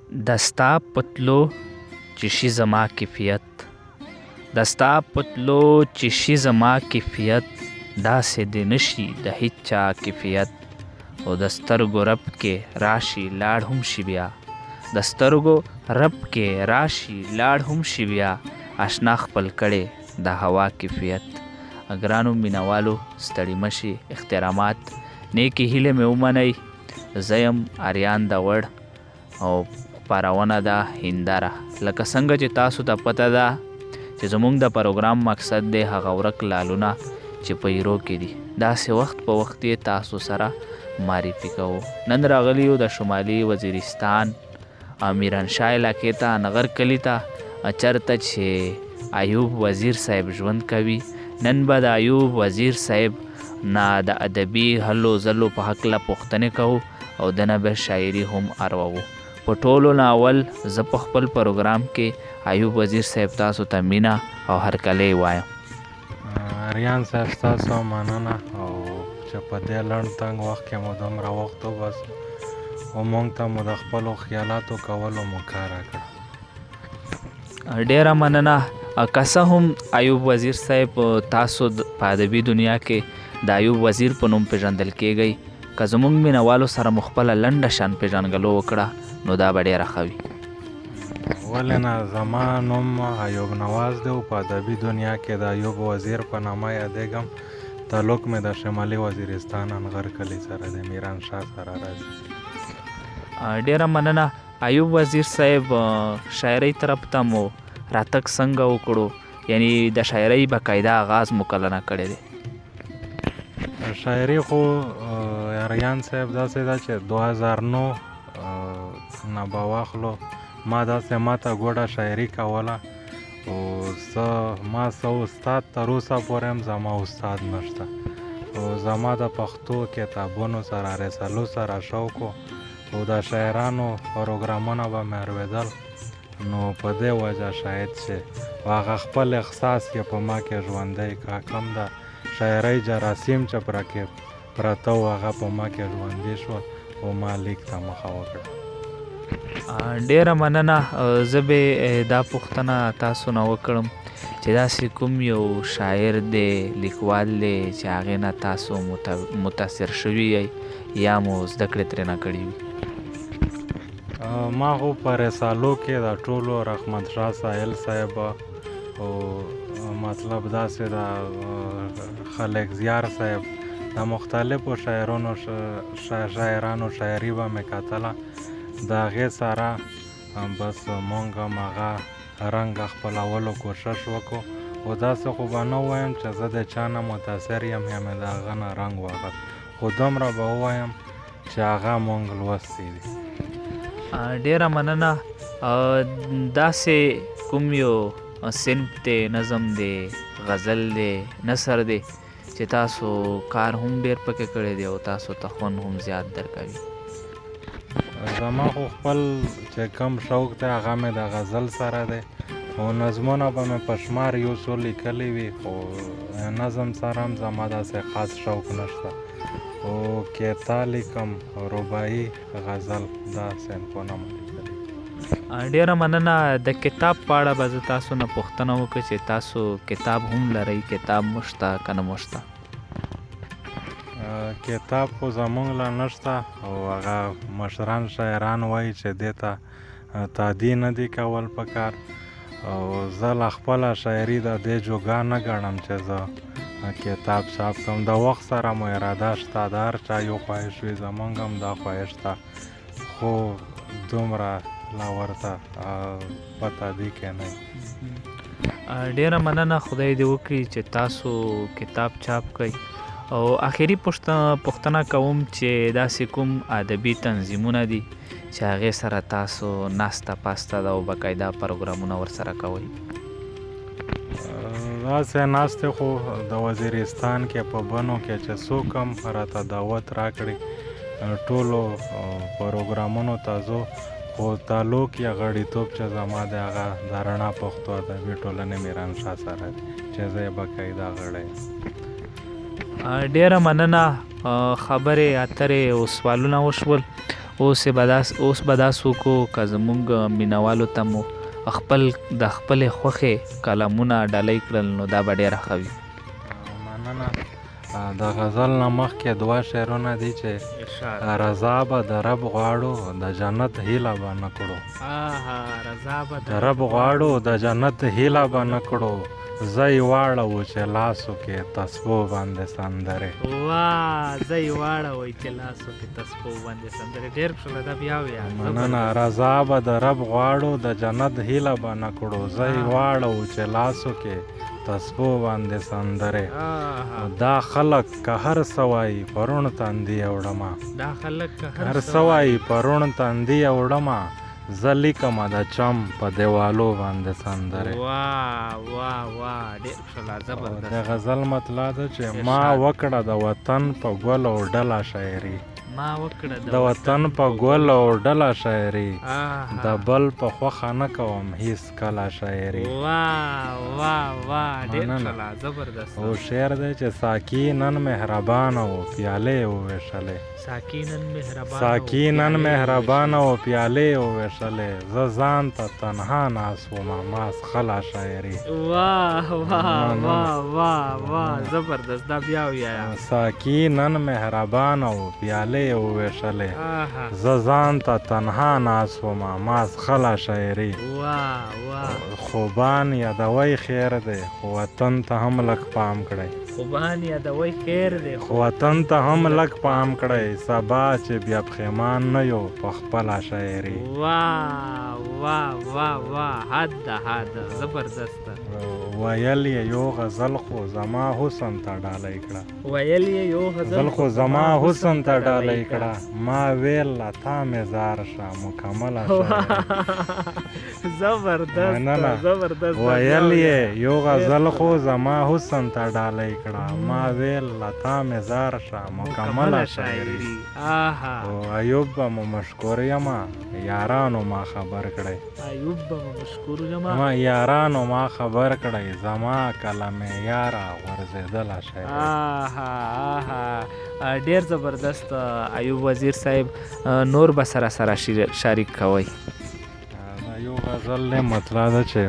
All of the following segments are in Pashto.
دستا پتلو چې شي زما کیفیت، دستا پتلو چې شي زما کیفیت، داسې دې نشي د هیچ چا کیفیت. او د سترګو رب کې راشي لاړ هم شي بیا، د سترګو رب کې راشي لاړ هم شي بیا، اشنا خپل کړي د هوا کیفیت. ګرانو مینوالو ستړي مشي، احترامات نیکی هیله مې ومنئ. زه یم اریان د وړ او خپرونه ده هنداره. لکه څنګه چې تاسو ته پته ده چې زموږ د پروګرام مقصد دی هغه ورک لالونه چې په ایرو کې دي، داسې وخت په وخت یې تاسو سره معرفي کوو. نن راغلی یو د شمالي وزیرستان میرانشاه علاقې ته، نغر کلي ته، چرته چې ایوب وزیر صاحب ژوند کوي. نن به د ایوب وزیر صاحب نه د ادبي هلو ځلو په هکله پوښتنې کوو او دنه به شاعري هم اروو. په ټولو نه اول زه په خپل پروګرام کې ایوب وزیر صاحب تاسو ته مینا او هرکلی وایم. اریان صاحب ستاسو مننه او چې په دې لنډ تنګ وخت کې مو دومره وخت وباسو او موږ ته مو د خپلو خیالاتو کولو موقع راکړه. ډیره مننه. که څه هم ایوب وزیر صاحب تاسو په ادبي دنیا کې د ایوب وزیر په نوم پیژندل کیږئ، که زموږ مینوالو سره مو خپله لنډه شان پیژنګلو وکړه نو دا به ډیره ښه وي. ولې نه، زما نوم ایوب نواز دی او په ادبي دنیا کې د ایوب وزیر په نامه یادېږم. تعلق مې د شمالي وزیرستان انغر کلي سره د میرانشاه سره راځي. ډیره مننه. ایوب وزیر صاحب شاعرۍ طرف ته مو راتګ څنګه وکړو، یعنی د شاعرۍ باقاعده آغاز مو کله نه کړی دی؟ شاعري خو اریان صاحب داسې ده چې 2009 نه به واخلو ما داسې ماته ګوډه شاعري کوله او ما استاد تر اوسه پورې هم زما استاد نشته او زما د پښتو کتابونو سره رسالو سره شوق او د شاعرانو پروګرامونه به مې اورېدل، نو په دې وجه شاید چې هغه خپل احساس یې په ما کې ژوندی کا، کم د شاعرۍ جراثیم چې پرکې پرته و هغه په ما کې ژوندي شول او ما لیک ته مخه وکړه. ډیره مننه. زه به دا پوښتنه تاسو نه وکړم چې داسې کوم یو شاعر دی، لیکوال دی چې هغې نه تاسو متاثر شوي یئ یا مو زده کړې ترې نه کړي وي؟ ما خو په رسالو کې د ټولو رحمت شاه ساحل صاحب او مطلب داسې د خلق زیار صاحب د مختلفو شاعرانو شاعري به مې کتله، د هغې سره بس مونږ هم هغه رنګ خپلولو کوشش وکړو او داسې خو به نه ووایم چې زه د چا نه متاثر یم یا مې د هغه نه رنګ واخیست، خو دومره به ووایم چې هغه مونږ لوستی دي. ډیره مننه. داسې کوم یو صنف دی، نظم دی، غزل دی، نثر دی چې تاسو کار هم ډیر پکې کړی دی او تاسو ته خوند هم زیات درکوي؟ زما خو خپل چې کم شوق دی هغه مې د غزل سره دی او نظمونه به مې په شمار یو څو لیکلی وي، خو نظم سره هم زما داسې خاص شوق نشته او کیتا لیکم، رباعي، غزل، دا صنفونه مې لیکلي. ډیره مننه. د کتاب په اړه به زه تاسو نه پوښتنه وکړم چې تاسو کتاب هم لرئ، کتاب مو شته که نه مو شته؟ کتاب خو زمونږ لا نشته او هغه مشران شاعران وایي چې دې ته تعدي نه دي کول پکار او زه له خپله شاعري د دې جوګه نه ګڼم چې زه کتاب چاپ کړم. د وخت سره مو اراده شته، د هر چا یو خواهش وي، زمونږ هم دا خواهش ده، خو دومره لا ورته پته دی که نه. ډیره مننه. خدای دې وکړي چې تاسو کتاب چاپ کړئ. او آخري پوښتنه کوم چې داسې کوم ادبي تنظیمونه دي چې هغې سره تاسو ناسته پاسته ده او باقاعده پروګرامونه ورسره کوئ؟ داسې ناستې خو د وزیرستان کې په بنو کې چې څوک هم راته دعوت راکړي ټولو پروګرامونو ته ځو، خو تعلق یا غړیتوب چې زما د هغه د رڼا پښتو ادبي ټولنې میرانشاه سره دی چې زه یې باقاعده غړی یم. ډیره مننه. خبرې اترې او سوالونه وشول اوس به داسو کو که زمونږ مینوالو ته مو د خپلې خوښې کلمونه ډالۍ کړل نو دا به ډېره ښه وي. مننه. د غزل نه مخکې دوه شعرونه دي چې رضا به د رب غواړو د جنت هیله به نه کړو. رضا به د رب غواړو د جنت هیله به نه کړو، زه یې واړو چې لاسو کې تسبو باندې سندرې. زه یې واړوئ چې لاسو کې تسبو باندې سندرې. ډېر ښه ده، بیا ویا. مننه. رضا به د رب غواړو د جنت هیله به نه کړو، زه یې واړو چې لاسو کې تسبو باندې سندرې. دا خلک که هر څه وایي پرون تندي وړمه، دا خلک که هر څه وایي پرون تندي وړمه، زه لیکمه د چم په دیوالو باندې سندرې. ډېر ښه، زبردست. د غزل مطلب ده چې ما وکړه د وطن په ګل او ډله شاعري، د وطن په ګل او ډله شاعري، د بل په خوښه نه کوم هیڅ کله شاعري. او شعر دی چې ساقي نن مهربانه و پیالې وویشلې، ساقي نن مهربانه و پیالې وویشلې، زه ځان ته تنها ناست ومه ما څښله شاعري. زبردست. دا بیا ویا. ساقي نن مهربانه و پیالې وویشلې، زه ځان ته تنها ناست ومه ما څښله شاعري. خوبان یادوئ خیر دی خو وطن ته هم لږ پام کړئ، خوبان یادوئ خیر دی خو وطن ته هم لږ پام کړئ، سبا چې بیا پښیمان نه یو په خپله شاعري. حد زبردست. ویل یې یو غزل خو زما حسن ته ډالۍ کړه، ویل یې یو غزل خو زما حسن ته ډالۍ کړه، ما ویل له تا مې زار شه مکمله شاعري. زبردست. ویل یې یو غزل خو زما حسن ته ډالۍ کړه، ما ویل له تا مې زار شه مکمله شاعري. او ایوب به مو مشکور یمه یارانو ما خبر کړئ، یارانو ما خبر کړئ، زما کلمې یاره غورځېدله شاعري. ډېر زبردست ایوب وزیر صاحب. نور به سره شریک کوئ. یو غزل دی مطلب ده چې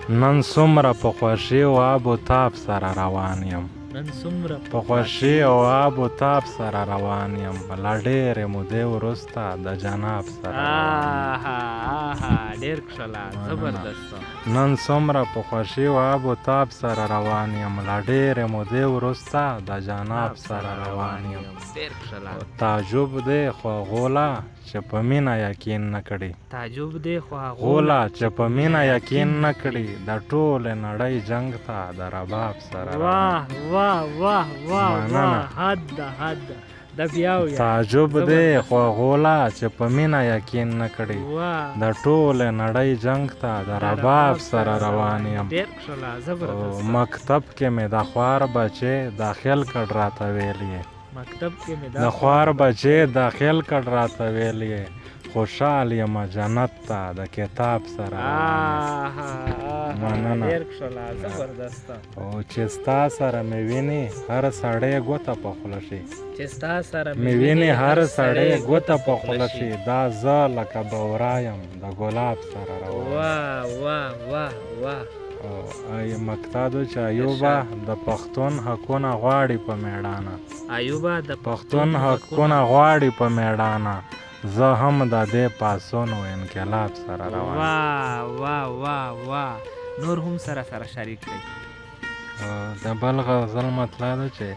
نن څومره په خوښي او آب و تاب سره روان یم، په خوښي او آب و تاب سره روان یم، له ډېرې مودې وروسته د جناب سره ډېر ښه، زبردست. نن څومره په خوښي او آب و تاب سره روان یم، له ډېرې مودې وروسته د جناب سره روان یم. تعجب دی خو غوله چې په مینه یقین نه کړي، تعجب دی خو غوله چې په مینه یقین نه کړي، د ټولې نړۍ جنگ ته د رباب سره تعجب دی خو غوله چې په مینه یقین نه کړي، د ټولې نړۍ جنگ ته د رباب سره روان یم. مکتب کې مې د خوار بچې داخل کړ راته ویل یې، د خوار بچې داخل کړ راته ویل یې، خوشحال یم جنت ته د کتاب سره. مننه. او چې ستا سره مې ویني هر سړی ګوته په خوله شي، مې ویني هر سړی ګوته په خوله شي، دا زه لکه بورا یم د ګلاب سره روان. مقصد چې ایوبه د پښتون حقونه غواړي په میړانه، پښتون حقونه غواړي په میړانه، زه هم د دې پاڅون و انقلاب سره روان. نور هم سره شریک دی. د بل غزل مطلب ده چې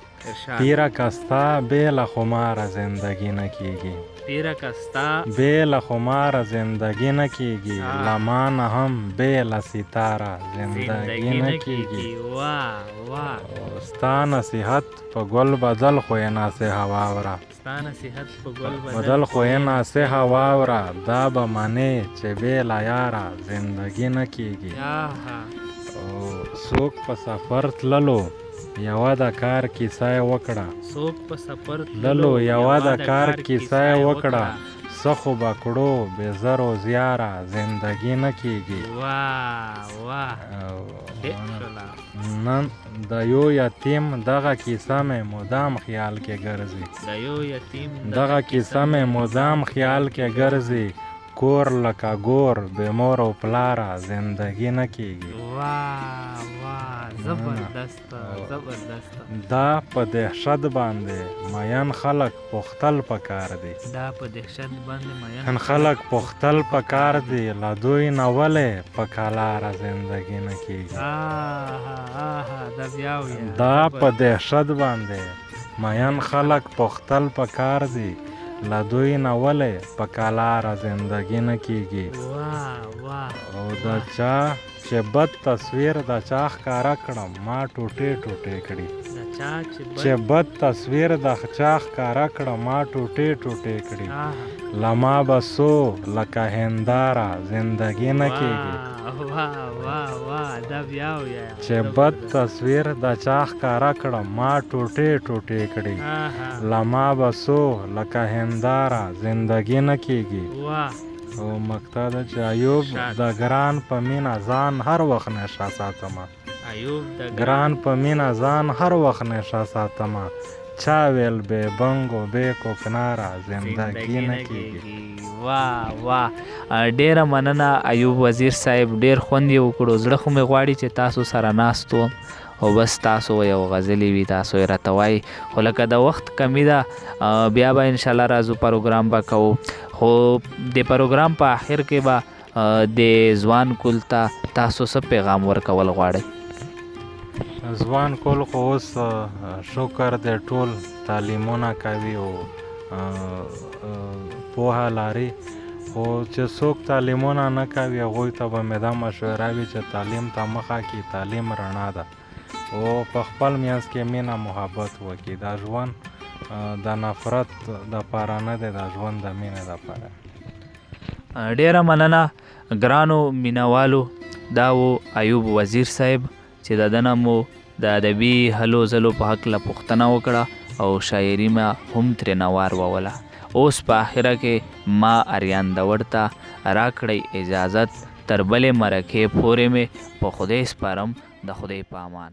پیره کستا بې له خماره زندگی نه کیږي، بې له خماره زندگی نه کیږي، لمانه هم بې له ستاره زندگی نه کیږي. ستا نصیحت په ګل بدل خو یې ناصحه واوره، بدل خو یې ناصحه واوره، دا به منې چې بې له یاره زندگی نه کیږي. څوک په سفر تللو یوه د کار کیسه یې وکړه، تللو یوه د کار کیسه یې وکړه، څه خو به کړو بې زر و زیاره زندګي نه کېږي. واه واه او ډېر ښکلا. نن د یو یتیم دغه کیسه مې مدام خیال کې ګرځي. د یو یتیم دغه کیسه مې مدام خیال کې ګرځي. کور لکه ګور بې مور او پلاره زندګي نه کېږي. واه واه زبردست زبردست. دا په دهشت باندې مین خلک پختل پکار دي. دا په دهشت باندې مین نن خلک پختل پکار دي. له دوی نه ولې په کلاره زندګي نه کېږي. دا بیا ویه. دا په دهشت باندې مین خلک پختل پکار دي. له دوی نه ولې په کلاره زندګي نه کېږي. واه واه. او د چا چې بد تصویر د چا ښکاره کړم ما ټوټې ټوټې کړي. چې بد تصویر د چا ښکاره کړم ما ټوټې ټوټې کړي. له ما به سو لکه هنداره زندګي نه کېږي. واه واه واه دا بیا ویه. چې بد تصویر د چا ښکاره کړم ما ټوټې ټوټې کړي. له ما به سو لکه هنداره زندګي نه کېږي. واه. او مقطع ده چې ایوب د ګران په مینه ځان هر وخت نشه ساتمه. ایوب د ګران په مینه ځان هر وخت نشه ساتمه. چا ویل بې بنګو بې کوکناره زندګي نه کېږي. واه واه ډیره مننه ایوب وزیر صاحب. ډیر خوند یې وکړو. زړه خو مې غواړي چې تاسو سره ناست وم او بس تاسو یو غزلې وي تاسو یې راته وایي. خو لکه د وخت کمی ده بیا به انشاءالله راځو پروګرام به کوو. خو د پروګرام په آخر کې به د ځوان کول ته تاسو څه پیغام ورکول غواړئ؟ ځوان کول خو اوس شکر دی ټول تعلیمونه کوي او پوهه لري. خو چې څوک تعلیمونه نه کوي هغوی ته به مې دا مشوره وي چې تعلیم ته مخه کړي. تعلیم رڼا ده او په خپل منځ کې مینه محبت وکړي. دا ژوند د نفرت دپاره نه دی، دا ژوند د مینې دپاره. ډیره مننه ګرانو مینوالو. دا و ایوب وزیر صاحب چې د ده نه مو د ادبي هلو ځلو په هکله پوښتنه وکړه او شاعري ما هم ترېنه واروله. اوس په آخره کې ما اریان داوړ ته راکړئ اجازت. تر بلې مرکې پورې مې په خدای سپارم. د خدای په امان.